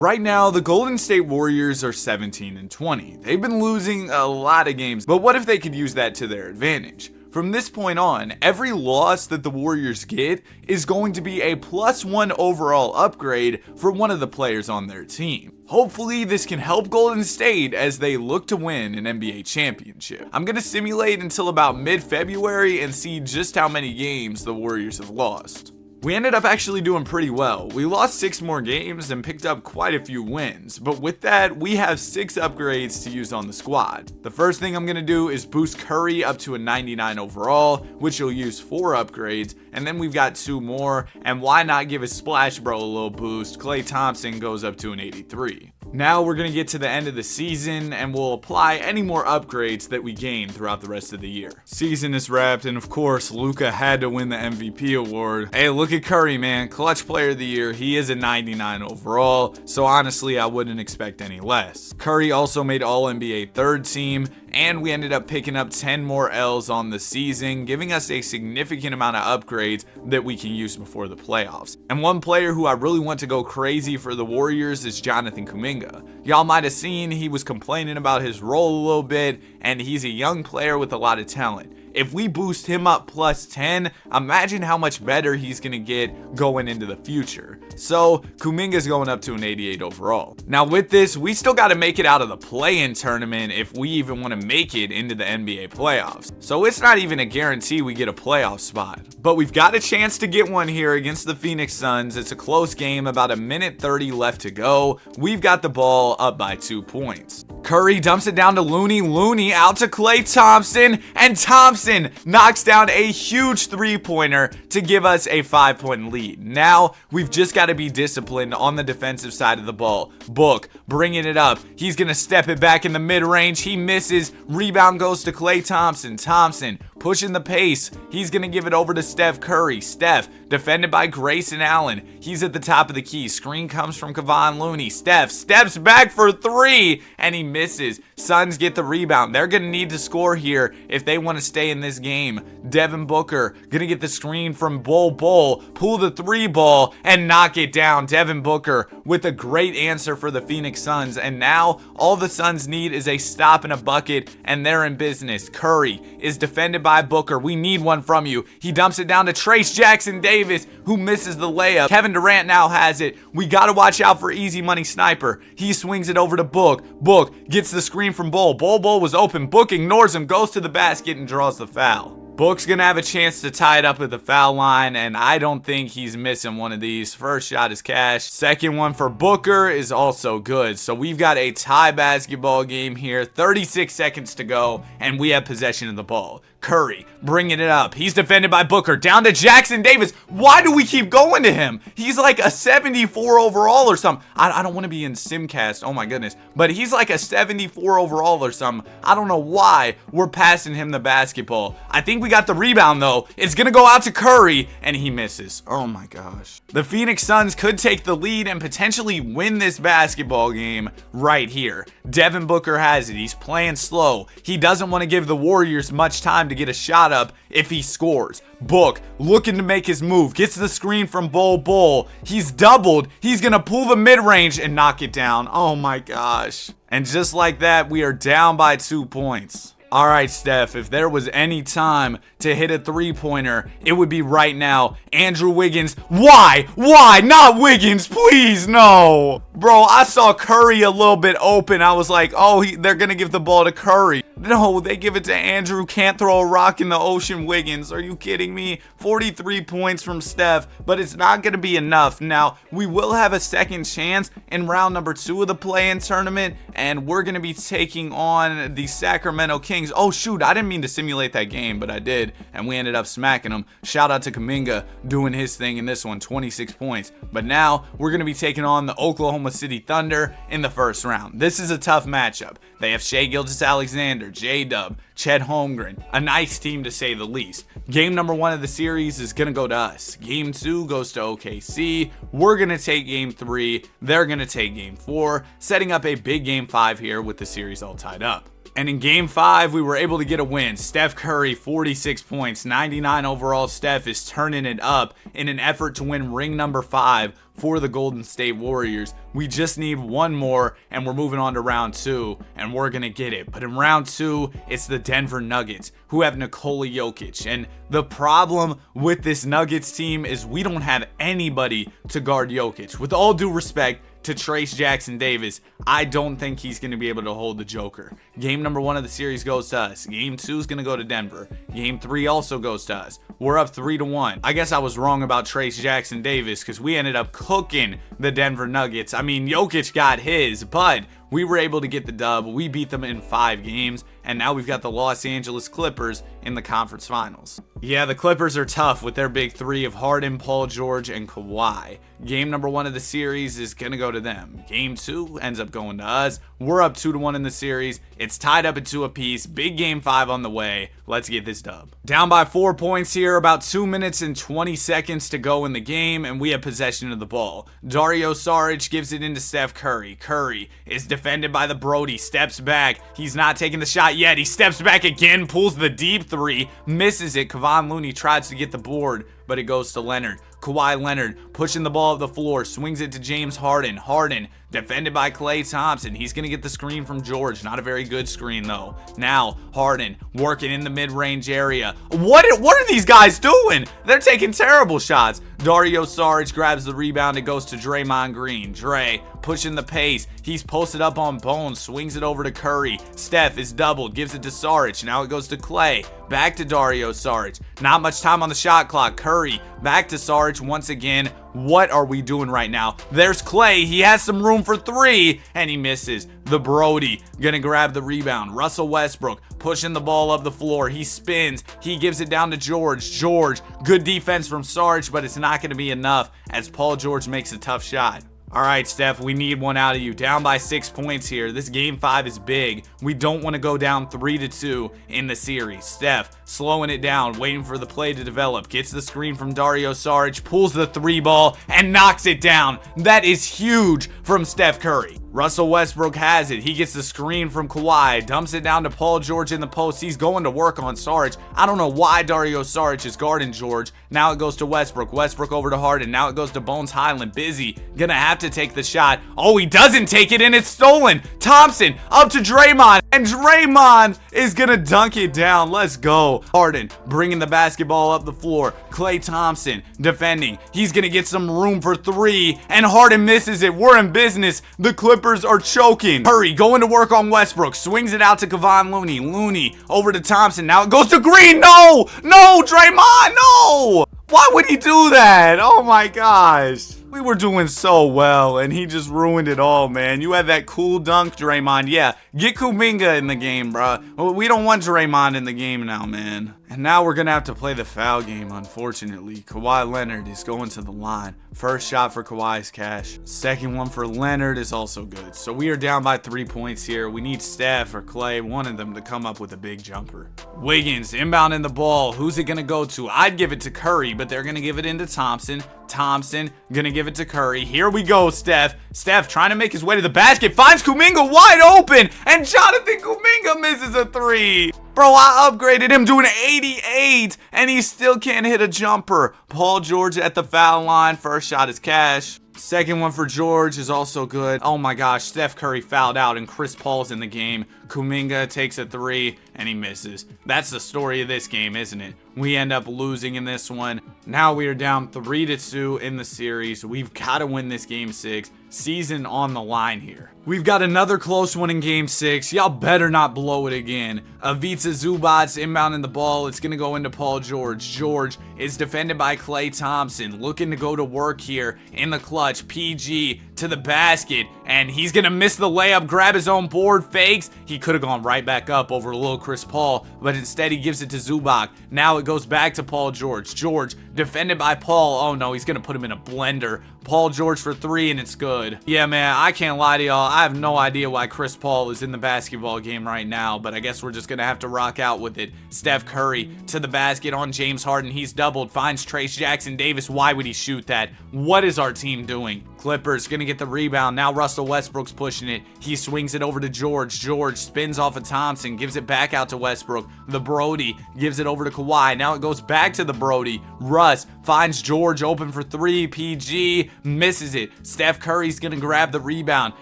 Right now, the Golden State Warriors are 17-20. They've been losing a lot of games, but what if they could use that to their advantage? From this point on, every loss that the Warriors get is going to be a +1 overall upgrade for one of the players on their team. Hopefully this can help Golden State as they look to win an NBA championship. I'm going to simulate until about mid-February and see just how many games the Warriors have lost. We ended up actually doing pretty well. We lost 6 more games and picked up quite a few wins, but with that, we have 6 upgrades to use on the squad. The first thing I'm gonna do is boost Curry up to a 99 overall, which will use 4 upgrades, and then we've got 2 more, and why not give a Splash Bro a little boost? Klay Thompson goes up to an 83. Now we're going to get to the end of the season and we'll apply any more upgrades that we gain throughout the rest of the year. Season is wrapped and of course Luka had to win the MVP award. Hey, look at Curry, man. Clutch player of the year. He is a 99 overall, so honestly I wouldn't expect any less. Curry also made All-NBA third team, and we ended up picking up 10 more L's on the season, giving us a significant amount of upgrades that we can use before the playoffs. And one player who I really want to go crazy for the Warriors is Jonathan Kuminga. Y'all might have seen he was complaining about his role a little bit, and he's a young player with a lot of talent. If we boost him up +10, imagine how much better he's going to get going into the future. So Kuminga's going up to an 88 overall. Now with this, we still got to make it out of the play-in tournament if we even want to make it into the NBA playoffs. So it's not even a guarantee we get a playoff spot. But we've got a chance to get one here against the Phoenix Suns. It's a close game, about 1:30 left to go. We've got the ball up by 2 points. Curry dumps it down to Looney. Looney out to Klay Thompson, and Thompson knocks down a huge 3-pointer to give us a 5-point lead. Now we've just got to be disciplined on the defensive side of the ball. Book bringing it up. He's going to step it back in the mid-range. He misses. Rebound goes to Klay Thompson. Thompson pushing the pace. He's going to give it over to Steph Curry. Steph defended by Grayson Allen. He's at the top of the key. Screen comes from Kevon Looney. Steph steps back for 3 and he misses. Suns get the rebound. They're going to need to score here if they want to stay in this game. Devin Booker going to get the screen from Bol, pull the 3 ball and knock it down. Devin Booker with a great answer for the Phoenix Suns, and now all the Suns need is a stop and a bucket and they're in business. Curry is defended by Booker. We need one from you. He dumps it down to Trayce Jackson-Davis, who misses the layup. Kevin Durant now has it. We got to watch out for Easy Money Sniper. He swings it over to Book. Book gets the screen from Bol. Bol was open. Book ignores him, goes to the basket and draws the foul. Book's gonna have a chance to tie it up at the foul line, and I don't think he's missing one of these. First shot is cash. Second one for Booker is also good. So we've got a tie basketball game here. 36 seconds to go, and we have possession of the ball. Curry bringing it up. He's defended by Booker. Down to Jackson-Davis. Why do we keep going to him? He's like a 74 overall or something. I don't want to be in Simcast. Oh my goodness. But he's like a 74 overall or something. I don't know why we're passing him the basketball. I think we got the rebound though. It's going to go out to Curry and he misses. Oh my gosh. The Phoenix Suns could take the lead and potentially win this basketball game right here. Devin Booker has it. He's playing slow. He doesn't want to give the Warriors much time to get a shot up if he scores. Book looking to make his move. Gets the screen from Bol. He's doubled. He's going to pull the mid-range and knock it down. Oh my gosh. And just like that, we are down by 2 points. All right, Steph, if there was any time to hit a 3-pointer, it would be right now. Andrew Wiggins. Why? Not Wiggins, please, no. Bro, I saw Curry a little bit open. I was like, oh, they're going to give the ball to Curry. No, they give it to Andrew. Can't throw a rock in the ocean. Wiggins. Are you kidding me? 43 points from Steph, but it's not going to be enough. Now, we will have a second chance in round number 2 of the play-in tournament, and we're going to be taking on the Sacramento Kings. Oh, shoot. I didn't mean to simulate that game, but I did, and we ended up smacking them. Shout out to Kuminga doing his thing in this one, 26 points. But now, we're going to be taking on the Oklahoma City Thunder in the first round. This is a tough matchup. They have Shai Gilgeous-Alexander, J-Dub, Chet Holmgren, a nice team to say the least. Game number 1 of the series is going to go to us. Game 2 goes to OKC. We're going to take game 3. They're going to take game 4, setting up a big game 5 here with the series all tied up. And in game 5, we were able to get a win. Steph Curry, 46 points, 99 overall. Steph is turning it up in an effort to win ring number 5 for the Golden State Warriors. We just need one more and we're moving on to round 2 and we're gonna get it. But in round 2, it's the Denver Nuggets who have Nikola Jokic. And the problem with this Nuggets team is we don't have anybody to guard Jokic. With all due respect to Trayce Jackson-Davis, I don't think he's going to be able to hold the Joker. Game number 1 of the series goes to us. Game 2 is going to go to Denver. Game 3 also goes to us. We're up 3-1. I guess I was wrong about Trayce Jackson-Davis because we ended up cooking the Denver Nuggets. I mean, Jokic got his, but we were able to get the dub. We beat them in 5 games, and now we've got the Los Angeles Clippers in the conference finals. Yeah, the Clippers are tough with their big 3 of Harden, Paul George, and Kawhi. Game number 1 of the series is going to go to them. Game 2 ends up going to us. We're up 2-1 in the series. It's tied up at 2 apiece. Big game 5 on the way. Let's get this dub. Down by 4 points here. About 2 minutes and 20 seconds to go in the game, and we have possession of the ball. Dario Saric gives it into Steph Curry. Curry is defended by the Brody. Steps back. He's not taking the shot yet. He steps back again. Pulls the deep 3. Misses it. Kevon Looney tries to get the board, but it goes to Leonard. Kawhi Leonard pushing the ball up the floor, swings it to James Harden. Harden defended by Klay Thompson. He's going to get the screen from George. Not a very good screen, though. Now, Harden working in the mid-range area. What are these guys doing? They're taking terrible shots. Dario Saric grabs the rebound. It goes to Draymond Green. Dre pushing the pace. He's posted up on Bones. Swings it over to Curry. Steph is doubled. Gives it to Saric. Now it goes to Klay. Back to Dario Saric. Not much time on the shot clock. Curry back to Saric once again. What are we doing right now? There's Klay. He has some room for 3, and he misses. The Brody gonna grab the rebound. Russell Westbrook pushing the ball up the floor. He spins. He gives it down to George. George, good defense from Saric, but it's not gonna be enough as Paul George makes a tough shot. All right, Steph, we need one out of you. Down by 6 points here. This game 5 is big. We don't want to go down 3-2 in the series. Steph slowing it down, waiting for the play to develop. Gets the screen from Dario Saric, pulls the 3 ball, and knocks it down. That is huge from Steph Curry. Russell Westbrook has it. He gets the screen from Kawhi, dumps it down to Paul George in the post. He's going to work on Saric. I don't know why Dario Saric is guarding George. Now it goes to Westbrook. Westbrook over to Harden. Now it goes to Bones Highland. Busy. Gonna have to take the shot. Oh, he doesn't take it, and it's stolen. Thompson up to Draymond, and Draymond is gonna dunk it down. Let's go. Harden bringing the basketball up the floor. Klay Thompson defending. He's gonna get some room for 3, and Harden misses it. We're in business. The Clippers are choking. Curry going to work on Westbrook. Swings it out to Kevon Looney. Looney over to Thompson. Now it goes to Green. No! No, Draymond! No! Why would he do that? Oh my gosh. We were doing so well, and he just ruined it all, man. You had that cool dunk, Draymond. Yeah, get Kuminga in the game, bruh. We don't want Draymond in the game now, man. And now we're going to have to play the foul game, unfortunately. Kawhi Leonard is going to the line. First shot for Kawhi's cash. Second one for Leonard is also good. So we are down by 3 points here. We need Steph or Klay, one of them, to come up with a big jumper. Wiggins inbounding the ball. Who's it going to go to? I'd give it to Curry, but they're going to give it into Thompson. Thompson gonna give it to Curry. Here we go, Steph. Steph trying to make his way to the basket. Finds Kuminga wide open. And Jonathan Kuminga misses a 3. Bro, I upgraded him to an 88, and he still can't hit a jumper. Paul George at the foul line. First shot is cash. Second one for George is also good. Oh my gosh, Steph Curry fouled out, and Chris Paul's in the game. Kuminga takes a 3, and he misses. That's the story of this game, isn't it? We end up losing in this one. Now we are down 3-2 in the series. We've got to win this game 6. Season on the line here. We've got another close one in game 6. Y'all better not blow it again. Ivica Zubac's inbounding the ball. It's going to go into Paul George. George is defended by Klay Thompson. Looking to go to work here in the clutch. PG to the basket. And he's going to miss the layup. Grab his own board. Fakes. He could have gone right back up over a little Chris Paul. But instead he gives it to Zubac. Now it goes back to Paul George. George defended by Paul. Oh no, he's going to put him in a blender. Paul George for 3, and it's good. Yeah, man, I can't lie to y'all. I have no idea why Chris Paul is in the basketball game right now, but I guess we're just gonna have to rock out with it. Steph Curry to the basket on James Harden. He's doubled, finds Trayce Jackson-Davis. Why would he shoot that? What is our team doing? Clippers gonna get the rebound. Now Russell Westbrook's pushing it. He swings it over to George. George spins off of Thompson, gives it back out to Westbrook. The Brody gives it over to Kawhi. Now it goes back to the Brody. Russ finds George open for 3. PG misses it. Steph Curry's gonna grab the rebound,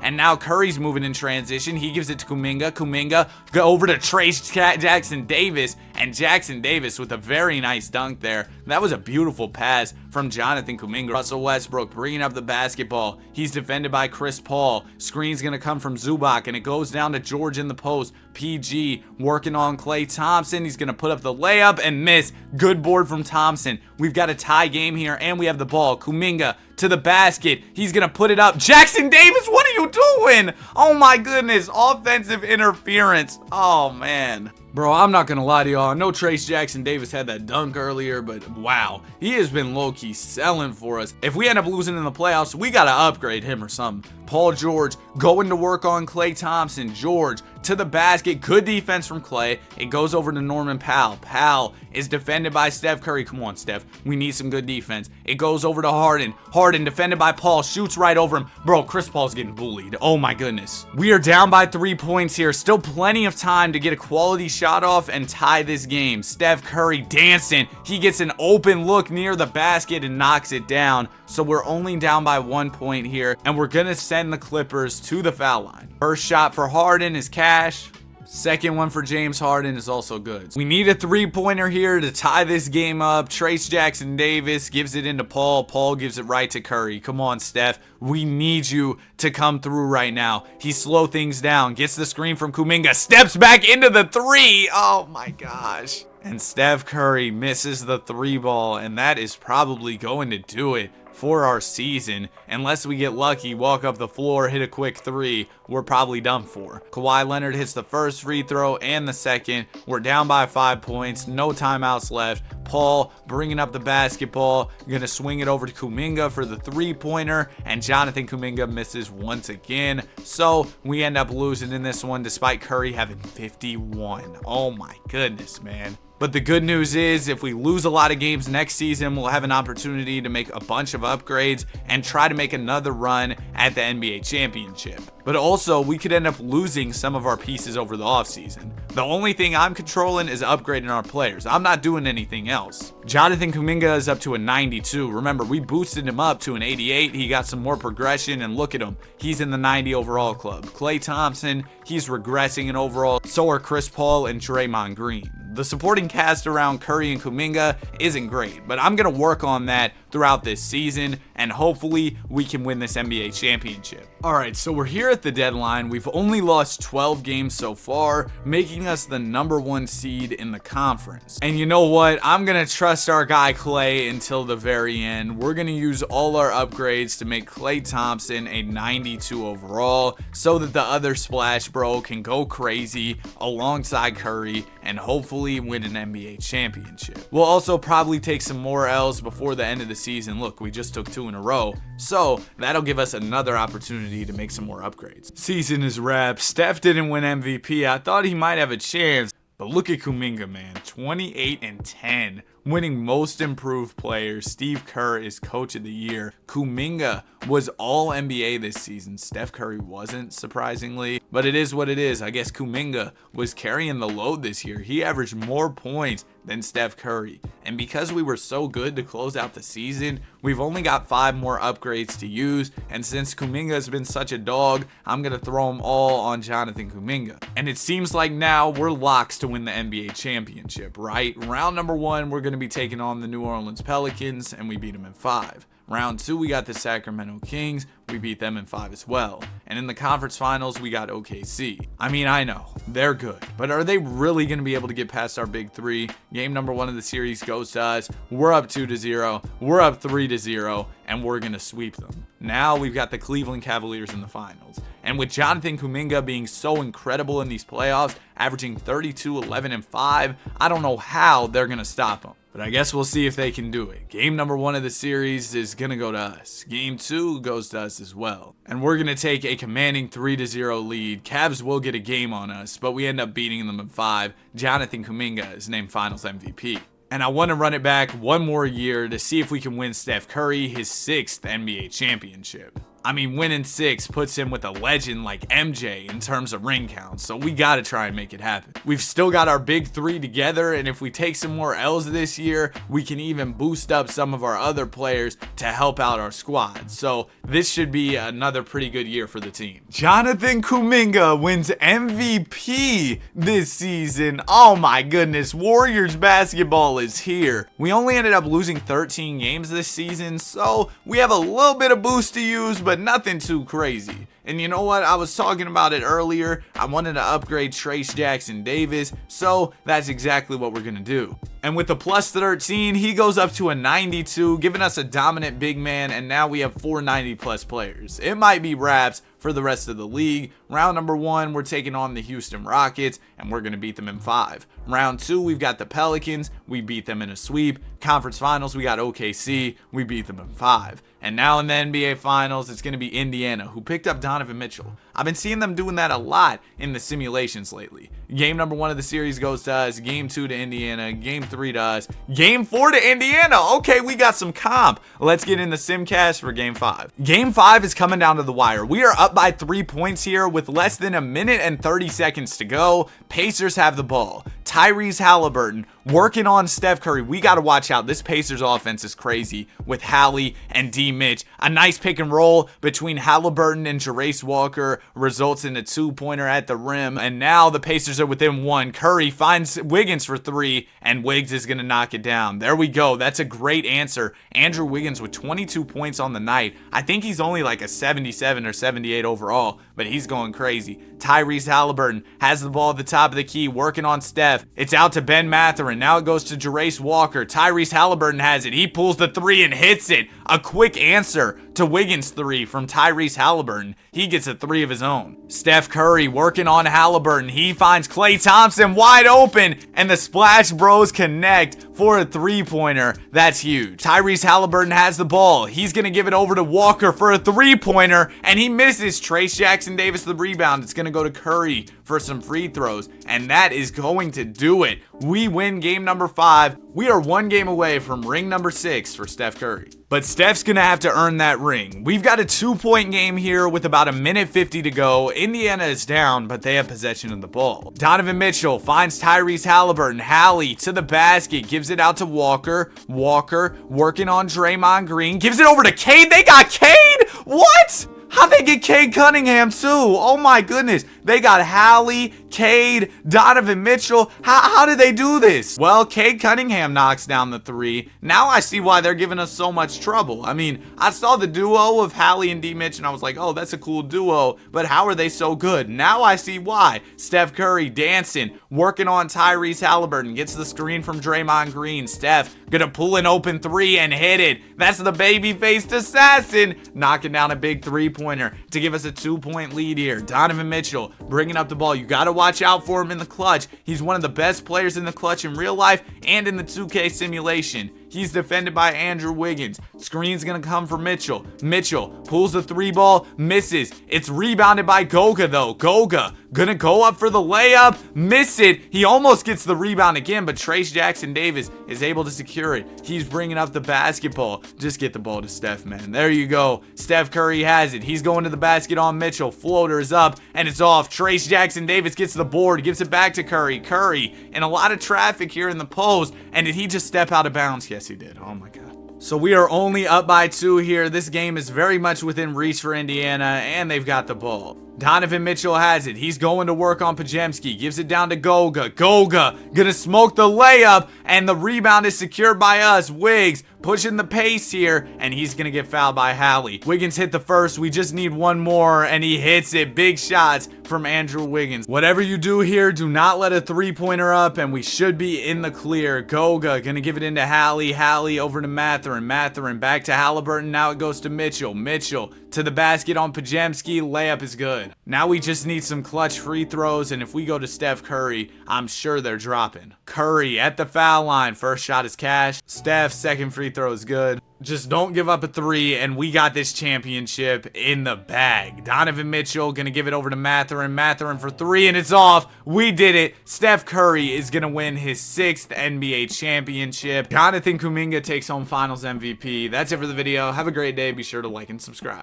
and now Curry's moving in transition. He gives it to Kuminga. Kuminga go over to Trayce Jackson-Davis, and Jackson-Davis with a very nice dunk there. That was a beautiful pass from Jonathan Kuminga. Russell Westbrook bringing up the basketball. He's defended by Chris Paul. Screen's gonna come from Zubac, and it goes down to George in the post. PG working on Klay Thompson. He's gonna put up the layup and miss. Good board from Thompson. We've got a tie game here, and we have the ball. Kuminga to the basket. He's gonna put it up. Jackson-Davis, what are you doing? Oh my goodness, offensive interference. Oh man. Bro, I'm not gonna lie to y'all. I know Trayce Jackson-Davis had that dunk earlier, but wow, he has been low-key selling for us. If we end up losing in the playoffs, we gotta upgrade him or something. Paul George going to work on Klay Thompson. George to the basket. Good defense from Klay. It goes over to Norman Powell. Powell is defended by Steph Curry. Come on, Steph. We need some good defense. It goes over to Harden. Harden defended by Paul. Shoots right over him. Bro, Chris Paul's getting bullied. Oh my goodness. We are down by 3 points here. Still plenty of time to get a quality shot off and tie this game. Steph Curry dancing. He gets an open look near the basket and knocks it down. So we're only down by 1 point here, and we're gonna send the Clippers to the foul line. First shot for Harden is cash. Second one for James Harden is also good. We need a 3-pointer here to tie this game up. Trayce Jackson-Davis gives it into Paul. Paul gives it right to Curry. Come on, Steph. We need you to come through right now. He slow things down. Gets the screen from Kuminga. Steps back into the 3. Oh my gosh. And Steph Curry misses the 3 ball, and that is probably going to do it for our season. Unless we get lucky, walk up the floor, hit a quick 3, we're probably done for. Kawhi Leonard hits the first free throw and the second. We're down by 5 points, no timeouts left. Paul bringing up the basketball, gonna swing it over to Kuminga for the 3-pointer, and Jonathan Kuminga misses once again. So we end up losing in this one despite Curry having 51. Oh my goodness, man. But the good news is, if we lose a lot of games next season, we'll have an opportunity to make a bunch of upgrades and try to make another run at the NBA championship. But also, we could end up losing some of our pieces over the offseason. The only thing I'm controlling is upgrading our players. I'm not doing anything else. Jonathan Kuminga is up to a 92. Remember, we boosted him up to an 88. He got some more progression, and look at him. He's in the 90 overall club. Klay Thompson, he's regressing in overall. So are Chris Paul and Draymond Green. The supporting cast around Curry and Kuminga isn't great, but I'm going to work on that throughout this season, and hopefully we can win this NBA championship. Alright, so we're here at the deadline. We've only lost 12 games so far, making us the #1 seed in the conference. And you know what? I'm going to trust our guy Klay until the very end. We're going to use all our upgrades to make Klay Thompson a 92 overall so that the other Splash Bro can go crazy alongside Curry and hopefully win an NBA championship. We'll also probably take some more L's before the end of the season. Look, we just took 2 in a row, so that'll give us another opportunity to make some more upgrades. Season is wrapped. Steph didn't win MVP. I thought he might have a chance, but look at Kuminga, man. 28 and 10. Winning most improved player. Steve Kerr is coach of the year. Kuminga was all NBA this season. Steph Curry wasn't, surprisingly, but it is what it is. I guess Kuminga was carrying the load this year. He averaged more points than Steph Curry, and because we were so good to close out the season, we've only got 5 more upgrades to use, and since Kuminga has been such a dog, I'm gonna throw them all on Jonathan Kuminga. And it seems like now we're locks to win the NBA championship, right? Round number 1, we're gonna be taking on the New Orleans Pelicans, and we beat them in 5. Round 2, we got the Sacramento Kings. We beat them in 5 as well. And in the conference finals, we got OKC. I mean, I know, they're good, but are they really going to be able to get past our big 3? Game number 1 of the series goes to us. We're up 2-0. We're up 3-0, and we're going to sweep them. Now we've got the Cleveland Cavaliers in the finals. And with Jonathan Kuminga being so incredible in these playoffs, averaging 32, 11, and 5, I don't know how they're going to stop him. But I guess we'll see if they can do it. Game number 1 of the series is going to go to us. Game 2 goes to us as well. And we're going to take a commanding 3-0 lead. Cavs will get a game on us, but we end up beating them in 5. Jonathan Kuminga is named Finals MVP. And I want to run it back one more year to see if we can win Steph Curry his 6th NBA championship. I mean, winning 6 puts him with a legend like MJ in terms of ring count, so we gotta try and make it happen. We've still got our big 3 together, and if we take some more L's this year, we can even boost up some of our other players to help out our squad. So this should be another pretty good year for the team. Jonathan Kuminga wins MVP this season. Oh my goodness, Warriors basketball is here. We only ended up losing 13 games this season, so we have a little bit of boost to use, but nothing too crazy. And you know what? I was talking about it earlier. I wanted to upgrade Trayce Jackson-Davis, so that's exactly what we're going to do. And with the plus 13, he goes up to a 92, giving us a dominant big man, and now we have 4 90-plus players. It might be wraps for the rest of the league. Round number 1, we're taking on the Houston Rockets, and we're going to beat them in 5. Round 2, we've got the Pelicans. We beat them in a sweep. Conference Finals, we got OKC. We beat them in 5. And now in the NBA Finals, it's going to be Indiana, who picked up Donovan Mitchell. I've been seeing them doing that a lot in the simulations lately. Game number 1 of the series goes to us. Game 2 to Indiana. Game 3 to us. Game 4 to Indiana. Okay, we got some comp. Let's get in the simcast for Game 5. Game 5 is coming down to the wire. We are up by 3 points here with less than a minute and 30 seconds to go. Pacers have the ball. Tyrese Halliburton working on Steph Curry. We got to watch out. This Pacers offense is crazy with Hallie and D. Mitch. A nice pick and roll between Halliburton and Jarace Walker results in a 2-pointer at the rim. And now the Pacers are within 1. Curry finds Wiggins for 3, and Wiggs is going to knock it down. There we go. That's a great answer. Andrew Wiggins with 22 points on the night. I think he's only like a 77 or 78 overall, but he's going crazy. Tyrese Halliburton has the ball at the top of the key, working on Steph. It's out to Ben Mathurin. Now it goes to Jarace Walker. Tyrese Halliburton has it. He pulls the 3 and hits it. A quick answer to Wiggins' 3 from Tyrese Halliburton. He gets a 3 of his own. Steph Curry working on Halliburton. He finds Klay Thompson wide open, and the Splash Bros connect for a 3-pointer. That's huge. Tyrese Halliburton has the ball. He's going to give it over to Walker for a 3-pointer, and he misses. Trayce Jackson-Davis the rebound. It's going to go to Curry for some free throws, and that is going to do it. We win game number 5. We are 1 game away from ring number 6 for Steph Curry. But Steph's going to have to earn that ring. We've got a 2-point game here with about a minute 50 to go. Indiana is down, but they have possession of the ball. Donovan Mitchell finds Tyrese Halliburton. Hallie to the basket, gives it out to Walker. Walker working on Draymond Green, gives it over to Cade. They got Cade? What? How'd they get Cade Cunningham too? Oh my goodness. They got Hallie, Cade, Donovan Mitchell. How did they do this? Well, Cade Cunningham knocks down the 3. Now I see why they're giving us so much trouble. I mean, I saw the duo of Hallie and D. Mitch and I was like, oh, that's a cool duo, but how are they so good? Now I see why. Steph Curry dancing, working on Tyrese Halliburton, gets the screen from Draymond Green. Steph gonna pull an open 3 and hit it. That's the baby-faced assassin, knocking down a big 3-pointer to give us a 2-point lead here. Donovan Mitchell bringing up the ball. You gotta watch out for him in the clutch. He's one of the best players in the clutch in real life and in the 2K simulation. He's defended by Andrew Wiggins. Screen's gonna come for Mitchell. Mitchell pulls the 3 ball, misses. It's rebounded by Goga though. Goga gonna go up for the layup, miss it. He almost gets the rebound again, but Trayce Jackson-Davis is able to secure it. He's bringing up the basketball. Just get the ball to Steph, man. There you go. Steph Curry has it. He's going to the basket on Mitchell. Floater is up and it's off. Trayce Jackson-Davis gets the board, gives it back to Curry. Curry in a lot of traffic here in the post. And did he just step out of bounds? Yes, he did. Oh my God. So we are only up by 2 here. This game is very much within reach for Indiana, and they've got the ball. Donovan Mitchell has it. He's going to work on Podziemski. Gives it down to Goga. Goga gonna smoke the layup, and the rebound is secured by us. Wiggs pushing the pace here, and he's gonna get fouled by Hallie. Wiggins hit the first. We just need one more, and he hits it. Big shots from Andrew Wiggins. Whatever you do here, do not let a 3-pointer up, and we should be in the clear. Goga gonna give it into Hallie. Hallie over to Mathurin. Mathurin back to Halliburton. Now it goes to Mitchell. Mitchell to the basket on Podziemski. Layup is good. bad. Now we just need some clutch free throws, and if we go to Steph Curry, I'm sure they're dropping. Curry at the foul line. First shot is cash. Steph, second free throw is good. Just don't give up a three, and we got this championship in the bag. Donovan Mitchell gonna give it over to Mathurin. Mathurin for three, and it's off. We did it. Steph Curry is gonna win his 6th NBA championship. Jonathan Kuminga takes home Finals MVP. That's it for the video. Have a great day. Be sure to like and subscribe.